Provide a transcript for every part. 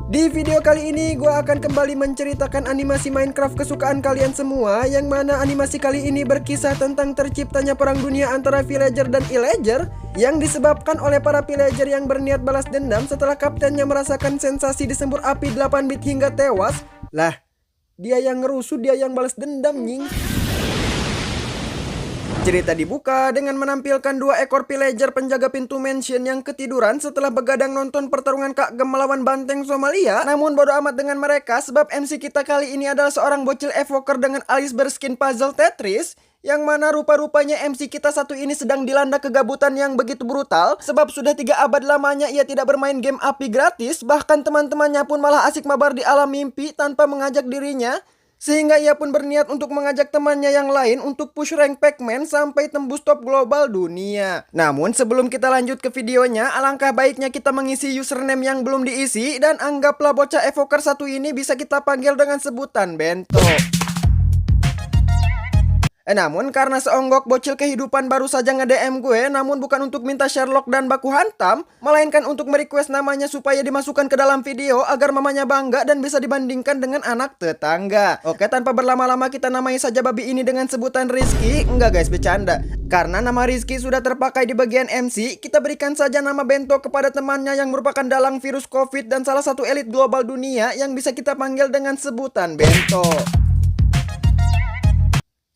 Di video kali ini gue akan kembali menceritakan animasi Minecraft kesukaan kalian semua, yang mana animasi kali ini berkisah tentang terciptanya perang dunia antara villager dan illager yang disebabkan oleh para villager yang berniat balas dendam setelah kaptennya merasakan sensasi disembur api 8 bit hingga tewas. Lah, dia yang ngerusuh, dia yang balas dendam nying. Cerita dibuka dengan menampilkan 2 ekor villager penjaga pintu mansion yang ketiduran setelah begadang nonton pertarungan kagem melawan banteng Somalia. Namun bodo amat dengan mereka, sebab MC kita kali ini adalah seorang bocil evoker dengan alis berskin puzzle Tetris, yang mana rupa-rupanya MC kita satu ini sedang dilanda kegabutan yang begitu brutal, sebab sudah 3 abad lamanya ia tidak bermain game api gratis. Bahkan teman-temannya pun malah asik mabar di alam mimpi tanpa mengajak dirinya, sehingga ia pun berniat untuk mengajak temannya yang lain untuk push rank Pac-Man sampai tembus top global dunia. Namun sebelum kita lanjut ke videonya, alangkah baiknya kita mengisi username yang belum diisi, dan anggaplah bocah evoker satu ini bisa kita panggil dengan sebutan Bento. Namun karena seonggok bocil kehidupan baru saja nge-DM gue, namun bukan untuk minta Sherlock dan baku hantam, melainkan untuk merequest namanya supaya dimasukkan ke dalam video agar mamanya bangga dan bisa dibandingkan dengan anak tetangga. Oke, tanpa berlama-lama kita namai saja babi ini dengan sebutan Rizky. Enggak guys, bercanda. Karena nama Rizky sudah terpakai di bagian MC, kita berikan saja nama Bento kepada temannya yang merupakan dalang virus COVID dan salah satu elit global dunia yang bisa kita panggil dengan sebutan Bento.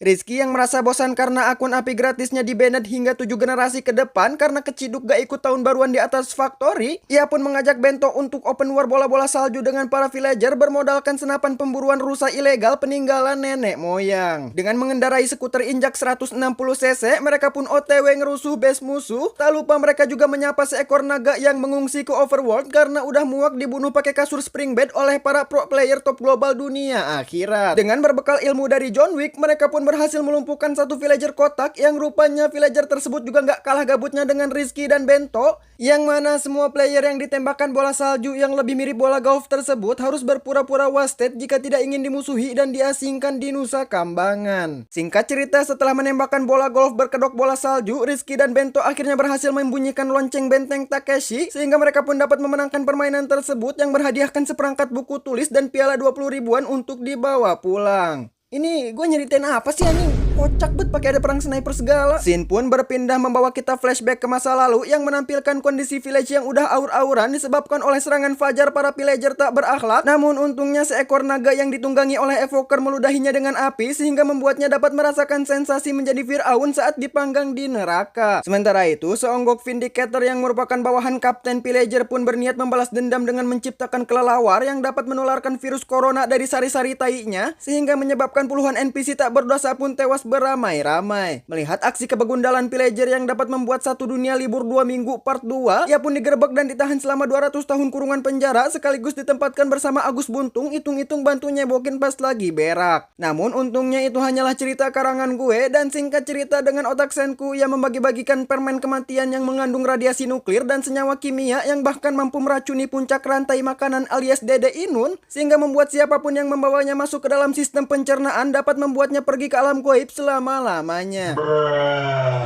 Rizky yang merasa bosan karena akun api gratisnya di-banned hingga 7 generasi ke depan karena keciduk gak ikut tahun baruan di atas Factory, ia pun mengajak Bento untuk open war bola-bola salju dengan para villager bermodalkan senapan pemburuan rusa ilegal peninggalan nenek moyang. Dengan mengendarai skuter injak 160cc, mereka pun OTW ngerusuh base musuh. Tak lupa mereka juga menyapa seekor naga yang mengungsi ke overworld karena udah muak dibunuh pakai kasur spring bed oleh para pro player top global dunia akhirat. Dengan berbekal ilmu dari John Wick, mereka pun berhasil melumpuhkan satu villager kotak, yang rupanya villager tersebut juga nggak kalah gabutnya dengan Rizky dan Bento, yang mana semua player yang ditembakkan bola salju yang lebih mirip bola golf tersebut harus berpura-pura wasted jika tidak ingin dimusuhi dan diasingkan di Nusa Kambangan. Singkat cerita, setelah menembakkan bola golf berkedok bola salju, Rizky dan Bento akhirnya berhasil membunyikan lonceng benteng Takeshi, sehingga mereka pun dapat memenangkan permainan tersebut yang berhadiahkan seperangkat buku tulis dan piala 20 ribuan untuk dibawa pulang. Ini gue nyeritain apa sih anjing? Kocak bet pakai ada perang sniper segala. Scene pun berpindah membawa kita flashback ke masa lalu yang menampilkan kondisi village yang udah aur-auran disebabkan oleh serangan fajar para villager tak berakhlak. Namun untungnya seekor naga yang ditunggangi oleh evoker meludahinya dengan api sehingga membuatnya dapat merasakan sensasi menjadi Firaun saat dipanggang di neraka. Sementara itu, seonggok Vindicator yang merupakan bawahan kapten villager pun berniat membalas dendam dengan menciptakan kelelawar yang dapat menularkan virus corona dari sari-sari tainya, sehingga menyebabkan puluhan NPC tak berdosa pun tewas beramai-ramai. Melihat aksi kebegundalan villager yang dapat membuat satu dunia libur 2 minggu part 2, ia pun digerebek dan ditahan selama 200 tahun kurungan penjara, sekaligus ditempatkan bersama Agus Buntung, hitung-hitung bantu nyebokin pas lagi berak. Namun untungnya itu hanyalah cerita karangan gue, dan singkat cerita dengan otak senku yang membagi-bagikan permen kematian yang mengandung radiasi nuklir dan senyawa kimia yang bahkan mampu meracuni puncak rantai makanan alias Dede Inun, sehingga membuat siapapun yang membawanya masuk ke dalam sistem pencernaan dapat membuatnya pergi ke alam gaib selama-lamanya.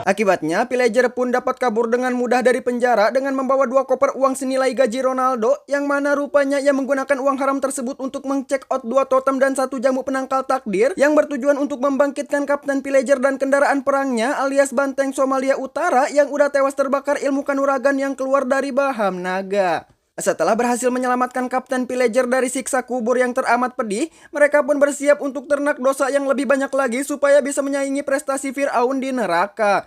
Akibatnya, villager pun dapat kabur dengan mudah dari penjara dengan membawa 2 koper uang senilai gaji Ronaldo, yang mana rupanya ia menggunakan uang haram tersebut untuk mengcheck out 2 totem dan 1 jamu penangkal takdir yang bertujuan untuk membangkitkan kapten villager dan kendaraan perangnya alias banteng Somalia Utara yang udah tewas terbakar ilmu kanuragan yang keluar dari Baham Naga. Setelah berhasil menyelamatkan kapten villager dari siksa kubur yang teramat pedih, mereka pun bersiap untuk ternak dosa yang lebih banyak lagi supaya bisa menyaingi prestasi Firaun di neraka.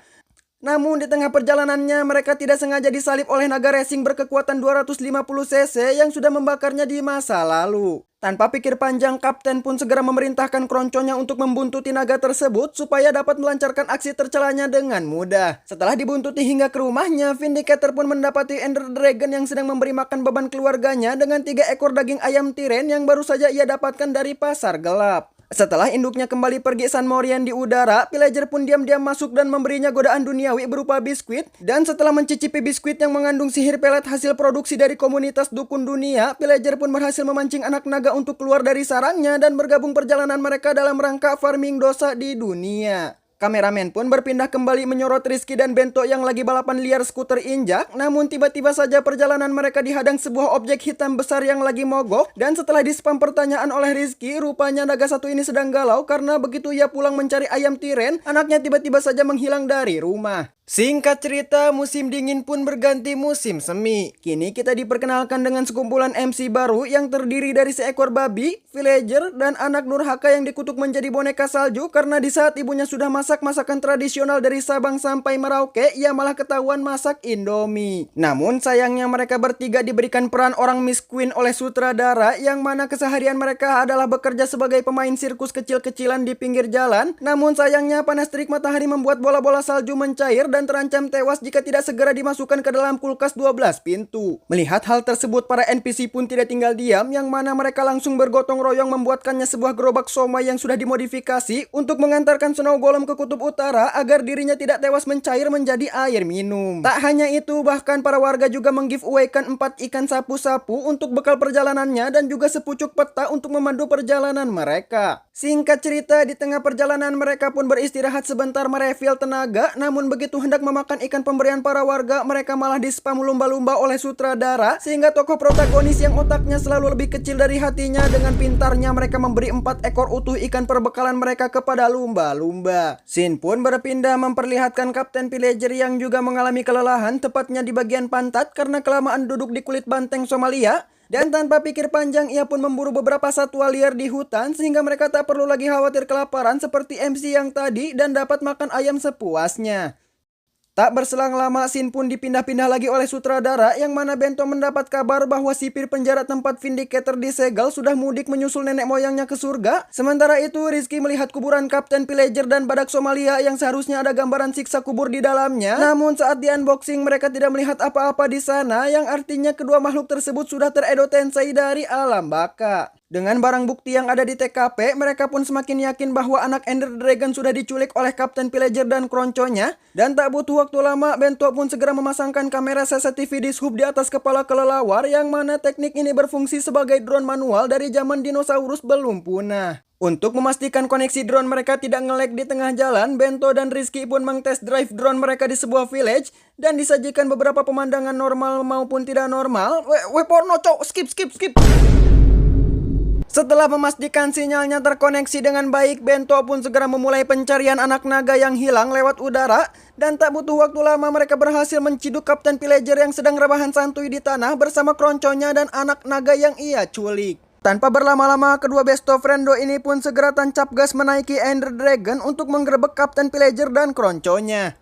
Namun di tengah perjalanannya mereka tidak sengaja disalib oleh naga racing berkekuatan 250cc yang sudah membakarnya di masa lalu. Tanpa pikir panjang, kapten pun segera memerintahkan keronconya untuk membuntuti naga tersebut supaya dapat melancarkan aksi tercelanya dengan mudah. Setelah dibuntuti hingga ke rumahnya, Vindicator pun mendapati Ender Dragon yang sedang memberi makan beban keluarganya dengan 3 ekor daging ayam tiren yang baru saja ia dapatkan dari pasar gelap. Setelah induknya kembali pergi San Morian di udara, villager pun diam-diam masuk dan memberinya godaan duniawi berupa biskuit. Dan setelah mencicipi biskuit yang mengandung sihir pelet hasil produksi dari komunitas dukun dunia, villager pun berhasil memancing anak naga untuk keluar dari sarangnya dan bergabung perjalanan mereka dalam rangka farming dosa di dunia. Kameramen pun berpindah kembali menyorot Rizky dan Bento yang lagi balapan liar skuter injak. Namun tiba-tiba saja perjalanan mereka dihadang sebuah objek hitam besar yang lagi mogok. Dan setelah dispam pertanyaan oleh Rizky, rupanya naga satu ini sedang galau karena begitu ia pulang mencari ayam tiren, anaknya tiba-tiba saja menghilang dari rumah. Singkat cerita, musim dingin pun berganti musim semi. Kini kita diperkenalkan dengan sekumpulan MC baru yang terdiri dari seekor babi, villager, dan anak Nurhaka yang dikutuk menjadi boneka salju karena di saat ibunya sudah masak masakan tradisional dari Sabang sampai Merauke, ia malah ketahuan masak Indomie. Namun sayangnya mereka bertiga diberikan peran orang Miss Queen oleh sutradara yang mana keseharian mereka adalah bekerja sebagai pemain sirkus kecil-kecilan di pinggir jalan. Namun sayangnya panas terik matahari membuat bola-bola salju mencair dan terancam tewas jika tidak segera dimasukkan ke dalam kulkas 12 pintu. Melihat hal tersebut, para NPC pun tidak tinggal diam, yang mana mereka langsung bergotong royong membuatkannya sebuah gerobak somai yang sudah dimodifikasi untuk mengantarkan Snow Golem ke kutub utara agar dirinya tidak tewas mencair menjadi air minum. Tak hanya itu, bahkan para warga juga meng-giveaway-kan 4 ikan sapu-sapu untuk bekal perjalanannya dan juga sepucuk peta untuk memandu perjalanan mereka. Singkat cerita, di tengah perjalanan mereka pun beristirahat sebentar merefill tenaga, namun begitu hendak memakan ikan pemberian para warga, mereka malah dispam lumba-lumba oleh sutradara, sehingga tokoh protagonis yang otaknya selalu lebih kecil dari hatinya, dengan pintarnya mereka memberi 4 ekor utuh ikan perbekalan mereka kepada lumba-lumba. Scene pun berpindah memperlihatkan Kapten Villager yang juga mengalami kelelahan, tepatnya di bagian pantat karena kelamaan duduk di kulit banteng Somalia. Dan tanpa pikir panjang, ia pun memburu beberapa satwa liar di hutan sehingga mereka tak perlu lagi khawatir kelaparan seperti MC yang tadi dan dapat makan ayam sepuasnya. Tak berselang lama, scene pun dipindah-pindah lagi oleh sutradara yang mana Bento mendapat kabar bahwa sipir penjara tempat Vindicator disegel sudah mudik menyusul nenek moyangnya ke surga. Sementara itu, Rizky melihat kuburan Kapten Villager dan badak Somalia yang seharusnya ada gambaran siksa kubur di dalamnya. Namun saat di unboxing mereka tidak melihat apa-apa di sana, yang artinya kedua makhluk tersebut sudah ter-Edo Tensei dari alam baka. Dengan barang bukti yang ada di TKP, mereka pun semakin yakin bahwa anak Ender Dragon sudah diculik oleh Kapten Villager dan kronconya. Dan tak butuh waktu lama, Bento pun segera memasangkan kamera CCTV dishub di atas kepala kelelawar, yang mana teknik ini berfungsi sebagai drone manual dari zaman dinosaurus belum punah. Untuk memastikan koneksi drone mereka tidak nge-lag di tengah jalan, Bento dan Rizky pun meng-test drive drone mereka di sebuah village dan disajikan beberapa pemandangan normal maupun tidak normal. Porno cok, skip. Setelah memastikan sinyalnya terkoneksi dengan baik, Bento pun segera memulai pencarian anak naga yang hilang lewat udara. Dan tak butuh waktu lama mereka berhasil menciduk Kapten Villager yang sedang rebahan santuy di tanah bersama kronconya dan anak naga yang ia culik. Tanpa berlama-lama, kedua besto friendo ini pun segera tancap gas menaiki Ender Dragon untuk menggerebek Kapten Villager dan kronconya.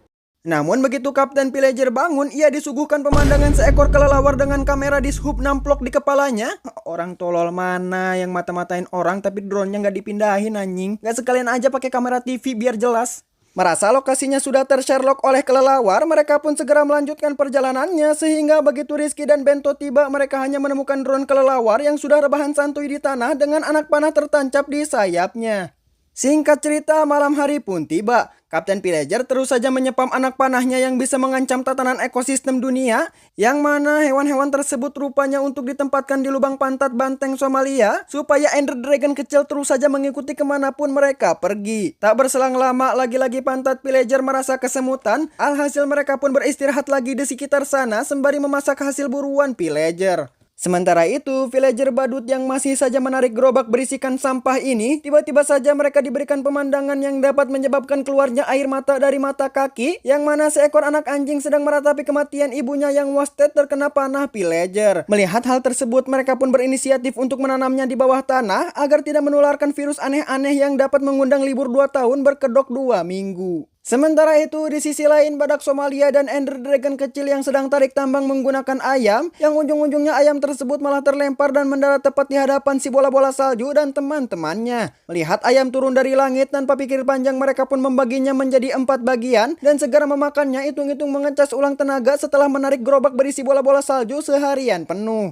Namun begitu Kapten Villager bangun, ia disuguhkan pemandangan seekor kelelawar dengan kamera dishub namplok di kepalanya. Orang tolol mana yang mata-matain orang tapi drone-nya nggak dipindahin anjing. Nggak sekalian aja pakai kamera TV biar jelas. Merasa lokasinya sudah ter-Sherlock oleh kelelawar, mereka pun segera melanjutkan perjalanannya sehingga begitu Rizky dan Bento tiba, mereka hanya menemukan drone kelelawar yang sudah rebahan santuy di tanah dengan anak panah tertancap di sayapnya. Singkat cerita, malam hari pun tiba. Kapten Villager terus saja menyepam anak panahnya yang bisa mengancam tatanan ekosistem dunia, yang mana hewan-hewan tersebut rupanya untuk ditempatkan di lubang pantat banteng Somalia, supaya Ender Dragon kecil terus saja mengikuti kemanapun mereka pergi. Tak berselang lama, lagi-lagi pantat Villager merasa kesemutan, alhasil mereka pun beristirahat lagi di sekitar sana sembari memasak hasil buruan Villager. Sementara itu, villager badut yang masih saja menarik gerobak berisikan sampah ini, tiba-tiba saja mereka diberikan pemandangan yang dapat menyebabkan keluarnya air mata dari mata kaki, yang mana seekor anak anjing sedang meratapi kematian ibunya yang wasted terkena panah villager. Melihat hal tersebut, mereka pun berinisiatif untuk menanamnya di bawah tanah agar tidak menularkan virus aneh-aneh yang dapat mengundang libur 2 tahun berkedok 2 minggu. Sementara itu, di sisi lain, badak Somalia dan Ender Dragon kecil yang sedang tarik tambang menggunakan ayam, yang ujung-ujungnya ayam tersebut malah terlempar dan mendarat tepat di hadapan si bola-bola salju dan teman-temannya. Melihat ayam turun dari langit, tanpa pikir panjang mereka pun membaginya menjadi 4 bagian dan segera memakannya, hitung-hitung mengecas ulang tenaga setelah menarik gerobak berisi bola-bola salju seharian penuh.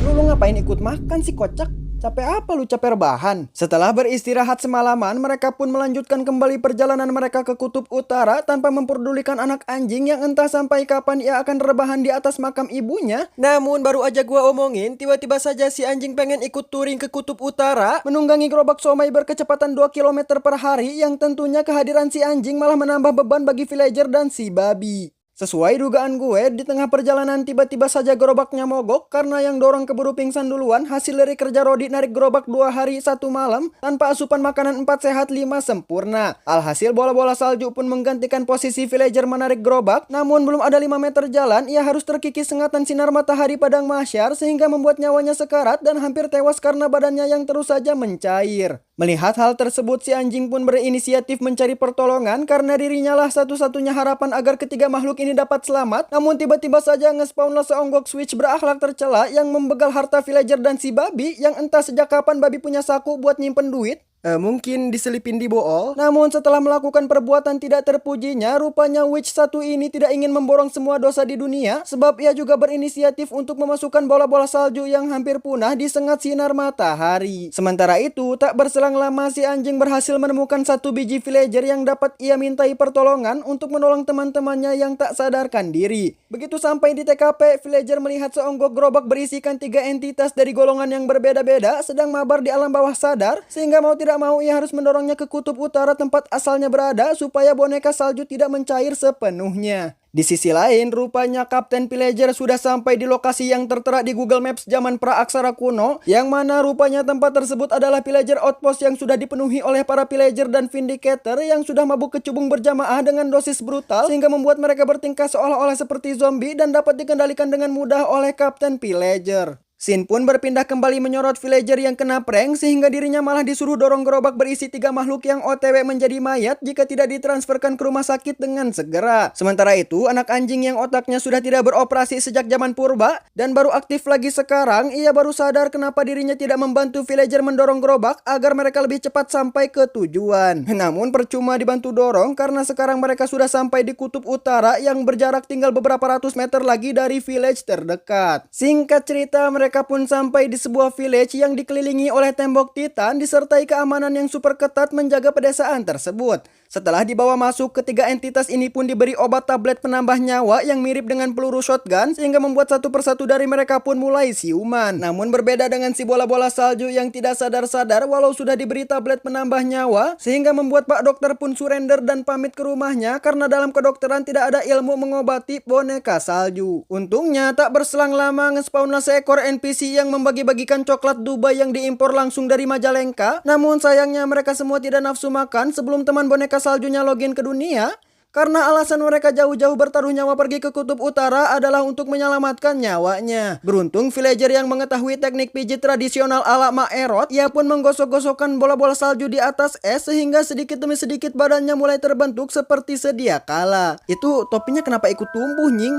Lu ngapain ikut makan sih kocak? Capek apa lu? Capek rebahan? Setelah beristirahat semalaman, mereka pun melanjutkan kembali perjalanan mereka ke kutub utara tanpa memperdulikan anak anjing yang entah sampai kapan ia akan rebahan di atas makam ibunya. Namun baru aja gua omongin, tiba-tiba saja si anjing pengen ikut touring ke kutub utara, menunggangi gerobak somai berkecepatan 2 km per hari yang tentunya kehadiran si anjing malah menambah beban bagi villager dan si babi. Sesuai dugaan gue, di tengah perjalanan tiba-tiba saja gerobaknya mogok karena yang dorong keburu pingsan duluan hasil dari kerja Rodi narik gerobak 2 hari 1 malam tanpa asupan makanan 4 sehat 5 sempurna. Alhasil bola-bola salju pun menggantikan posisi villager menarik gerobak, namun belum ada 5 meter jalan, ia harus terkikis sengatan sinar matahari padang mahsyar sehingga membuat nyawanya sekarat dan hampir tewas karena badannya yang terus saja mencair. Melihat hal tersebut, si anjing pun berinisiatif mencari pertolongan karena dirinya lah satu-satunya harapan agar ketiga makhluk ini dapat selamat. Namun tiba-tiba saja ngespawnlah seonggok switch berakhlak tercela yang membegal harta villager dan si babi yang entah sejak kapan babi punya saku buat nyimpen duit. Mungkin diselipin di bool. Namun setelah melakukan perbuatan tidak terpujinya, rupanya witch satu ini tidak ingin memborong semua dosa di dunia, sebab ia juga berinisiatif untuk memasukkan bola-bola salju yang hampir punah di sengat sinar matahari. Sementara itu, tak berselang lama si anjing berhasil menemukan satu biji villager yang dapat ia mintai pertolongan untuk menolong teman-temannya yang tak sadarkan diri. Begitu sampai di TKP, villager melihat seonggok gerobak berisikan 3 entitas dari golongan yang berbeda-beda sedang mabar di alam bawah sadar, sehingga mau tidak mau ia harus mendorongnya ke kutub utara tempat asalnya berada supaya boneka salju tidak mencair sepenuhnya. Di sisi lain, rupanya Kapten Villager sudah sampai di lokasi yang tertera di Google Maps zaman praaksara kuno, yang mana rupanya tempat tersebut adalah Villager Outpost yang sudah dipenuhi oleh para Villager dan Vindicator yang sudah mabuk kecubung berjamaah dengan dosis brutal sehingga membuat mereka bertingkah seolah-olah seperti zombie dan dapat dikendalikan dengan mudah oleh Kapten Villager. Sin pun berpindah kembali menyorot villager yang kena prank sehingga dirinya malah disuruh dorong gerobak berisi 3 makhluk yang OTW menjadi mayat jika tidak ditransferkan ke rumah sakit dengan segera. Sementara itu, anak anjing yang otaknya sudah tidak beroperasi sejak zaman purba dan baru aktif lagi sekarang, ia baru sadar kenapa dirinya tidak membantu villager mendorong gerobak agar mereka lebih cepat sampai ke tujuan. Namun percuma dibantu dorong karena sekarang mereka sudah sampai di kutub utara yang berjarak tinggal beberapa ratus meter lagi dari village terdekat. Singkat cerita, mereka pun sampai di sebuah village yang dikelilingi oleh tembok titan disertai keamanan yang super ketat menjaga pedesaan tersebut. Setelah dibawa masuk, ketiga entitas ini pun diberi obat tablet penambah nyawa yang mirip dengan peluru shotgun sehingga membuat satu persatu dari mereka pun mulai siuman. Namun berbeda dengan si bola-bola salju yang tidak sadar-sadar walau sudah diberi tablet penambah nyawa sehingga membuat Pak Dokter pun surrender dan pamit ke rumahnya karena dalam kedokteran tidak ada ilmu mengobati boneka salju. Untungnya tak berselang lama ngespawnlah seekor NPC yang membagi-bagikan coklat Dubai yang diimpor langsung dari Majalengka. Namun sayangnya mereka semua tidak nafsu makan sebelum teman boneka saljunya login ke dunia. Karena alasan mereka jauh-jauh bertaruh nyawa pergi ke kutub utara adalah untuk menyelamatkan nyawanya. Beruntung villager yang mengetahui teknik pijit tradisional ala Mak Erot, ia pun menggosok-gosokkan bola-bola salju di atas es sehingga sedikit demi sedikit badannya mulai terbentuk seperti sedia kala. Itu topinya kenapa ikut tumbuh, nying?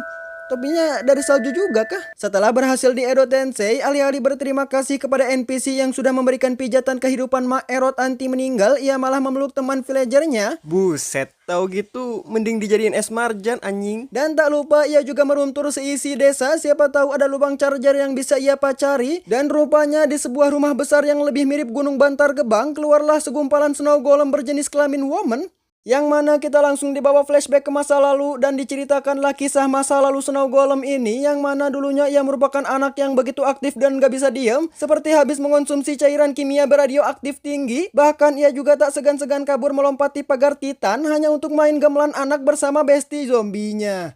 Topinya dari salju juga kah? Setelah berhasil di Edo Tensei, alih-alih berterima kasih kepada NPC yang sudah memberikan pijatan kehidupan Mak Erot anti meninggal, ia malah memeluk teman villagernya. Buset, tahu gitu mending dijadiin es marjan anjing. Dan tak lupa ia juga meruntur seisi desa, siapa tahu ada lubang charger yang bisa ia pacari. Dan rupanya di sebuah rumah besar yang lebih mirip Gunung Bantar Gebang, keluarlah segumpalan snow golem berjenis kelamin woman. Yang mana kita langsung dibawa flashback ke masa lalu dan diceritakanlah kisah masa lalu Snow Golem ini, yang mana dulunya ia merupakan anak yang begitu aktif dan gak bisa diem, seperti habis mengonsumsi cairan kimia beradioaktif tinggi. Bahkan ia juga tak segan-segan kabur melompati pagar titan hanya untuk main gamelan anak bersama bestie zombinya.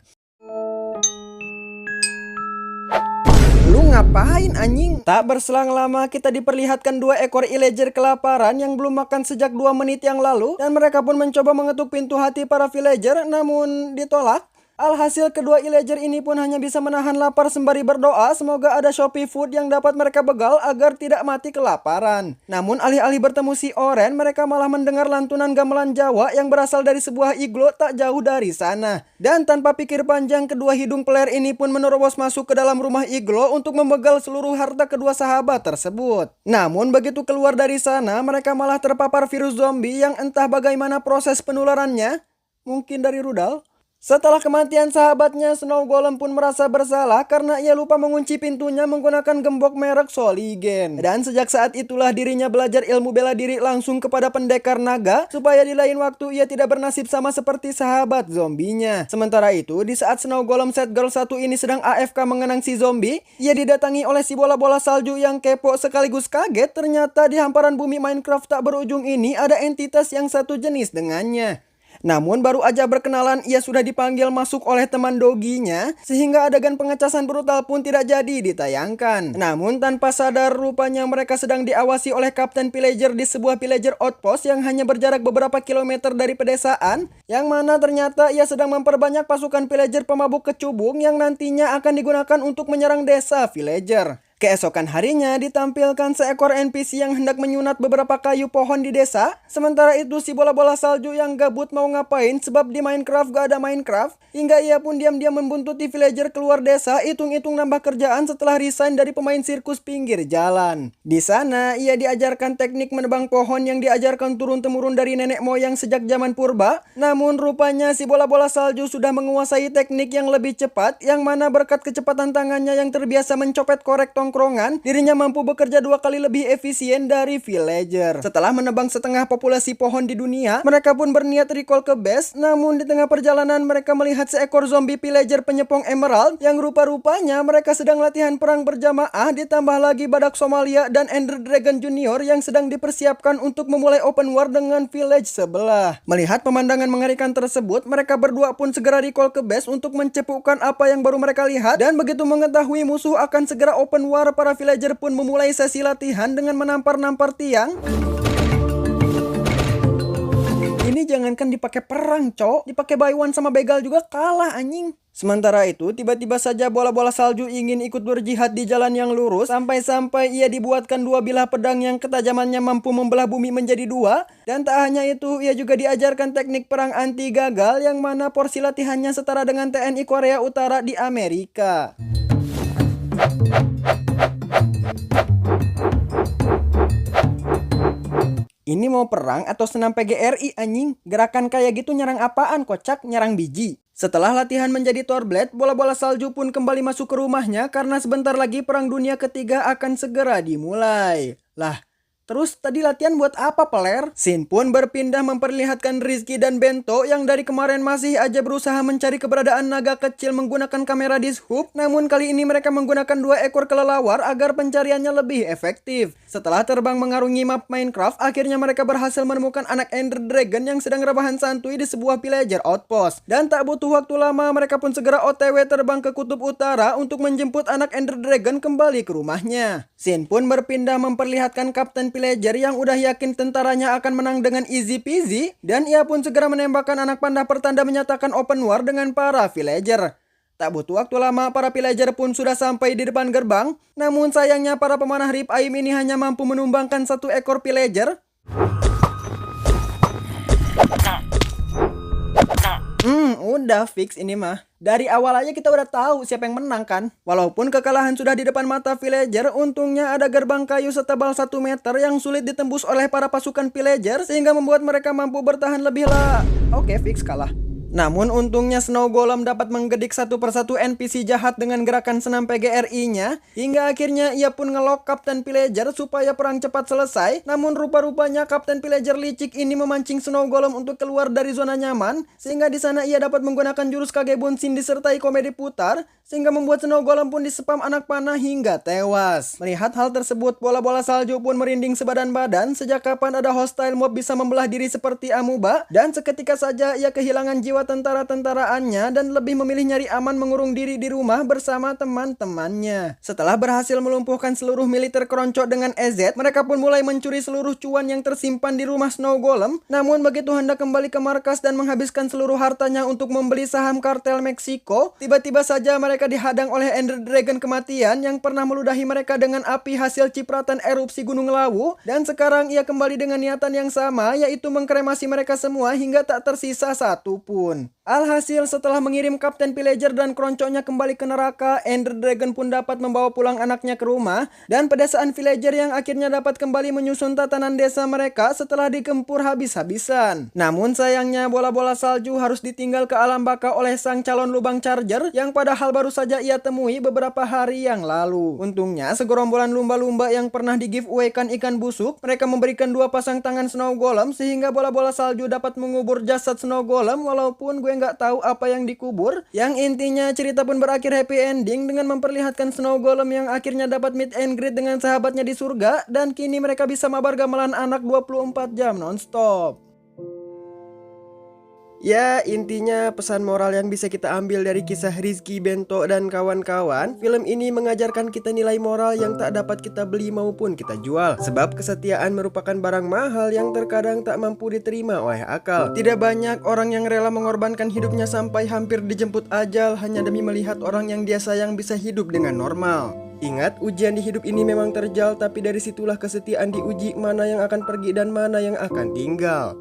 Lu ngapain anjing? Tak berselang lama kita diperlihatkan 2 ekor illager kelaparan yang belum makan sejak 2 menit yang lalu, dan mereka pun mencoba mengetuk pintu hati para villager namun ditolak. Alhasil kedua illager ini pun hanya bisa menahan lapar sembari berdoa semoga ada Shopee Food yang dapat mereka begal agar tidak mati kelaparan. Namun alih-alih bertemu si Oren, mereka malah mendengar lantunan gamelan Jawa yang berasal dari sebuah iglo tak jauh dari sana. Dan tanpa pikir panjang, kedua hidung peler ini pun menerobos masuk ke dalam rumah iglo untuk membegal seluruh harta kedua sahabat tersebut. Namun begitu keluar dari sana, mereka malah terpapar virus zombie yang entah bagaimana proses penularannya. Mungkin dari rudal. Setelah kematian sahabatnya, Snow Golem pun merasa bersalah karena ia lupa mengunci pintunya menggunakan gembok merek Soligen. Dan sejak saat itulah dirinya belajar ilmu bela diri langsung kepada pendekar naga supaya di lain waktu ia tidak bernasib sama seperti sahabat zombinya. Sementara itu, di saat Snow Golem Set Girl 1 ini sedang AFK mengenang si zombie, ia didatangi oleh si bola-bola salju yang kepo sekaligus kaget. Ternyata di hamparan bumi Minecraft tak berujung ini ada entitas yang satu jenis dengannya. Namun baru aja berkenalan ia sudah dipanggil masuk oleh teman doginya, sehingga adegan pengecasan brutal pun tidak jadi ditayangkan. Namun tanpa sadar rupanya mereka sedang diawasi oleh Kapten Pillager di sebuah Pillager outpost yang hanya berjarak beberapa kilometer dari pedesaan, yang mana ternyata ia sedang memperbanyak pasukan Pillager pemabuk kecubung yang nantinya akan digunakan untuk menyerang desa Villager. Keesokan harinya ditampilkan seekor NPC yang hendak menyunat beberapa kayu pohon di desa. Sementara itu si bola-bola salju yang gabut mau ngapain sebab di Minecraft gak ada Minecraft. Hingga ia pun diam-diam membuntuti villager keluar desa, hitung-hitung nambah kerjaan setelah resign dari pemain sirkus pinggir jalan. Di sana ia diajarkan teknik menebang pohon yang diajarkan turun-temurun dari nenek moyang sejak zaman purba. Namun rupanya si bola-bola salju sudah menguasai teknik yang lebih cepat, yang mana berkat kecepatan tangannya yang terbiasa mencopet korek tongkrongan, dirinya mampu bekerja 2 kali lebih efisien dari villager. Setelah menebang setengah populasi pohon di dunia, mereka pun berniat recall ke base. Namun di tengah perjalanan mereka melihat seekor zombie villager penyepong emerald yang rupa-rupanya mereka sedang latihan perang berjamaah, ditambah lagi badak Somalia dan Ender Dragon Junior yang sedang dipersiapkan untuk memulai open war dengan village sebelah. Melihat pemandangan mengerikan tersebut, mereka berdua pun segera recall ke base untuk mencepukkan apa yang baru mereka lihat, dan begitu mengetahui musuh akan segera open war, para villager pun memulai sesi latihan dengan menampar-nampar tiang. Ini jangankan dipakai perang, cok, dipakai buy one sama begal juga kalah anjing. Sementara itu, tiba-tiba saja bola-bola salju ingin ikut berjihad di jalan yang lurus, sampai-sampai ia dibuatkan 2 bilah pedang yang ketajamannya mampu membelah bumi menjadi 2. Dan tak hanya itu, ia juga diajarkan teknik perang anti gagal yang mana porsi latihannya setara dengan TNI Korea Utara di Amerika. Ini mau perang atau senam PGRI anjing? Gerakan kayak gitu nyerang apaan kocak? Nyerang biji. Setelah latihan menjadi Thorblade, bola-bola salju pun kembali masuk ke rumahnya karena sebentar lagi perang dunia ketiga akan segera dimulai. Lah, terus tadi latihan buat apa peler? Sin pun berpindah memperlihatkan Rizky dan Bento yang dari kemarin masih aja berusaha mencari keberadaan naga kecil menggunakan kamera disc-hook. Namun kali ini mereka menggunakan 2 ekor kelelawar agar pencariannya lebih efektif. Setelah terbang mengarungi map Minecraft, akhirnya mereka berhasil menemukan anak Ender Dragon yang sedang rebahan santuy di sebuah villager outpost. Dan tak butuh waktu lama mereka pun segera OTW terbang ke kutub utara untuk menjemput anak Ender Dragon kembali ke rumahnya. Sin pun berpindah memperlihatkan Kapten Pillager yang udah yakin tentaranya akan menang dengan easy peasy, dan ia pun segera menembakkan anak panda pertanda menyatakan open war dengan para villager. Tak butuh waktu lama para villager pun sudah sampai di depan gerbang. Namun sayangnya para pemanah Rip Aim ini hanya mampu menumbangkan 1 ekor villager. Udah fix ini mah. Dari awal aja kita udah tahu siapa yang menang kan. Walaupun kekalahan sudah di depan mata villager, untungnya ada gerbang kayu setebal 1 meter yang sulit ditembus oleh para pasukan villager, sehingga membuat mereka mampu bertahan lebih lah. Oke, fix kalah. Namun untungnya Snow Golem dapat menggedik satu persatu NPC jahat dengan gerakan senam PGRI-nya, hingga akhirnya ia pun ngelock Kapten Pillager supaya perang cepat selesai. Namun rupa-rupanya Kapten Pillager licik ini memancing Snow Golem untuk keluar dari zona nyaman, sehingga di sana ia dapat menggunakan jurus Kage Bunshin disertai komedi putar, sehingga membuat Snow Golem pun dispam anak panah hingga tewas. Melihat hal tersebut, bola-bola salju pun merinding sebadan-badan. Sejak kapan ada hostile mob bisa membelah diri seperti amuba? Dan seketika saja ia kehilangan jiwa tentara-tentaraannya dan lebih memilih nyari aman mengurung diri di rumah bersama teman-temannya. Setelah berhasil melumpuhkan seluruh militer keroncok dengan EZ, mereka pun mulai mencuri seluruh cuan yang tersimpan di rumah Snow Golem. Namun begitu hendak kembali ke markas dan menghabiskan seluruh hartanya untuk membeli saham kartel Meksiko, tiba-tiba saja mereka dihadang oleh Ender Dragon kematian yang pernah meludahi mereka dengan api hasil cipratan erupsi Gunung Lawu. Dan sekarang ia kembali dengan niatan yang sama, yaitu mengkremasi mereka semua hingga tak tersisa satu pun. tahun. Alhasil setelah mengirim Kapten Villager dan keroncongnya kembali ke neraka, Ender Dragon pun dapat membawa pulang anaknya ke rumah, dan pedesaan Villager yang akhirnya dapat kembali menyusun tatanan desa mereka setelah digempur habis-habisan. Namun sayangnya bola-bola salju harus ditinggal ke alam baka oleh sang calon lubang charger yang padahal baru saja ia temui beberapa hari yang lalu. Untungnya segerombolan lumba-lumba yang pernah di giveaway-kan ikan busuk, mereka memberikan 2 pasang tangan Snow Golem sehingga bola-bola salju dapat mengubur jasad Snow Golem, walaupun gue nggak tahu apa yang dikubur. Yang intinya cerita pun berakhir happy ending dengan memperlihatkan Snow Golem yang akhirnya dapat meet and greet dengan sahabatnya di surga, dan kini mereka bisa mabar gamelan anak 24 jam nonstop. Ya, intinya pesan moral yang bisa kita ambil dari kisah Rizky, Bento, dan kawan-kawan, film ini mengajarkan kita nilai moral yang tak dapat kita beli maupun kita jual. Sebab kesetiaan merupakan barang mahal yang terkadang tak mampu diterima oleh akal. Tidak banyak orang yang rela mengorbankan hidupnya sampai hampir dijemput ajal hanya demi melihat orang yang dia sayang bisa hidup dengan normal. Ingat, ujian di hidup ini memang terjal, tapi dari situlah kesetiaan diuji mana yang akan pergi dan mana yang akan tinggal.